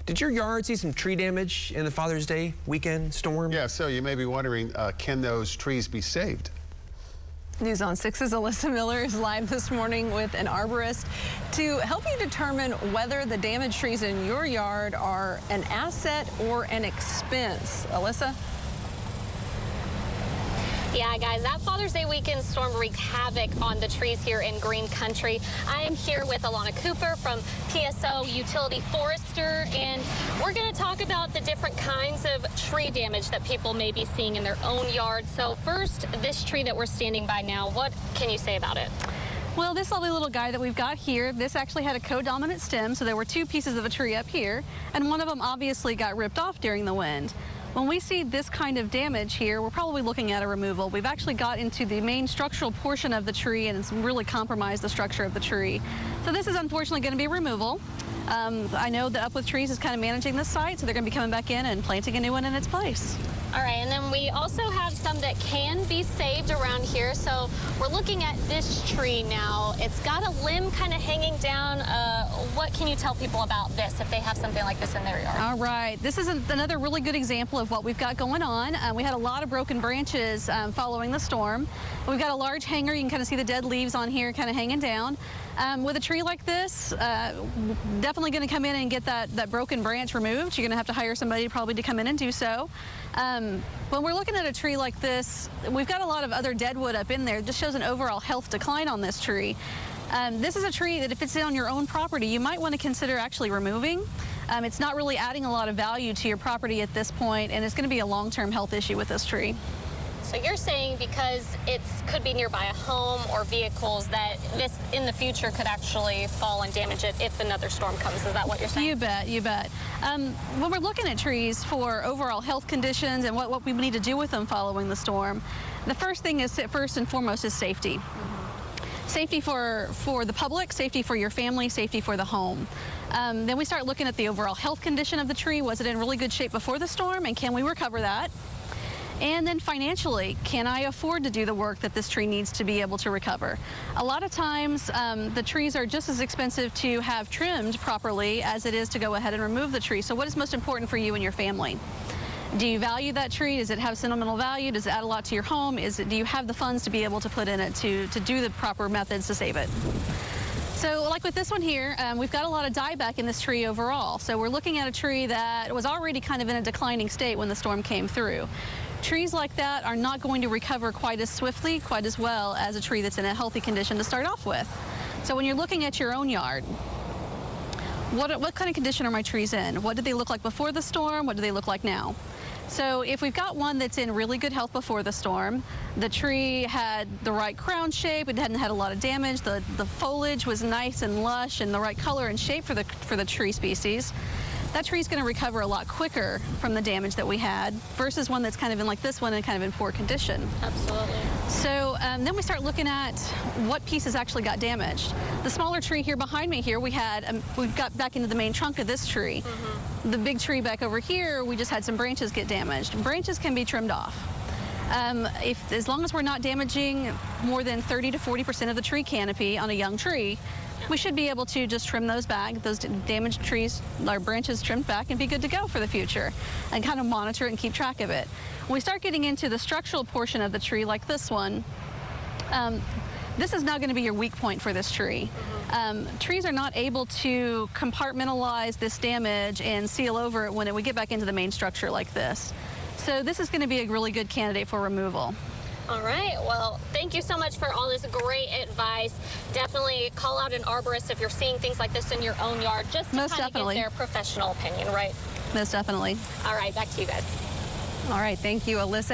Did your yard see some tree damage in the Father's Day weekend storm? Yeah, so you may be wondering, can those trees be saved? News on 6's Alyssa Miller is live this morning with an arborist to help you determine whether the damaged trees in your yard are an asset or an expense. Alyssa? Yeah, guys, that Father's Day weekend storm wreaked havoc on the trees here in Green Country. I am here with Alana Cooper from PSO Utility Forester, and we're going to talk about the different kinds of tree damage that people may be seeing in their own yard. So first, this tree that we're standing by now, what can you say about it? Well, this lovely little guy that we've got here, this actually had a codominant stem, so there were two pieces of a tree up here, and one of them obviously got ripped off during the wind. When we see this kind of damage here, we're probably looking at a removal. We've actually got into the main structural portion of the tree, and it's really compromised the structure of the tree. So this is unfortunately going to be removal. I know that Up With Trees is kind of managing this site, so they're going to be coming back in and planting a new one in its place. All right, and then we also have some that can be saved around here. So we're looking at this tree now. It's got a limb kind of hanging down. What can you tell people about this if they have something like this in their yard? All right, this is another really good example of what we've got going on. We had a lot of broken branches following the storm. We've got a large hanger. You can kind of see the dead leaves on here kind of hanging down. With a tree like this, definitely going to come in and get that broken branch removed. You're going to have to hire somebody probably to come in and do so. When we're looking at a tree like this, we've got a lot of other dead wood up in there. It just shows an overall health decline on this tree. This is a tree that if it's on your own property, you might want to consider actually removing. It's not really adding a lot of value to your property at this point, and it's going to be a long-term health issue with this tree. So you're saying because it could be nearby a home or vehicles that this in the future could actually fall and damage it if another storm comes. Is that what you're saying? You bet, you bet. When we're looking at trees for overall health conditions and what we need to do with them following the storm, the first thing is first and foremost is safety. Safety for the public, safety for your family, safety for the home. Then we start looking at the overall health condition of the tree. Was it in really good shape before the storm, and can we recover that? And then financially, can I afford to do the work that this tree needs to be able to recover? A lot of times, the trees are just as expensive to have trimmed properly as it is to go ahead and remove the tree. So what is most important for you and your family? Do you value that tree? Does it have sentimental value? Does it add a lot to your home? Do you have the funds to be able to put in it to do the proper methods to save it? So like with this one here, we've got a lot of dieback in this tree overall. So we're looking at a tree that was already kind of in a declining state when the storm came through. Trees like that are not going to recover quite as swiftly, quite as well as a tree that's in a healthy condition to start off with. So when you're looking at your own yard, what kind of condition are my trees in? What did they look like before the storm? What do they look like now? So if we've got one that's in really good health before the storm, the tree had the right crown shape, it hadn't had a lot of damage, the foliage was nice and lush and the right color and shape for the tree species, that tree's going to recover a lot quicker from the damage that we had versus one that's kind of in like this one and kind of in poor condition. Absolutely. So then we start looking at what pieces actually got damaged. The smaller tree here behind me here, we've got back into the main trunk of this tree. The big tree back over here, we just had some branches get damaged. Branches can be trimmed off. As long as we're not damaging more than 30 to 40% of the tree canopy on a young tree, we should be able to just trim those back, those damaged trees, our branches trimmed back, and be good to go for the future, and kind of monitor it and keep track of it. When we start getting into the structural portion of the tree, like this one, this is now going to be your weak point for this tree. Trees are not able to compartmentalize this damage and seal over it when we get back into the main structure like this. So this is going to be a really good candidate for removal. All right, well, thank you so much for all this great advice. Definitely call out an arborist if you're seeing things like this in your own yard, just to kind of get their professional opinion, right? Most definitely. All right, back to you guys. All right, thank you, Alyssa.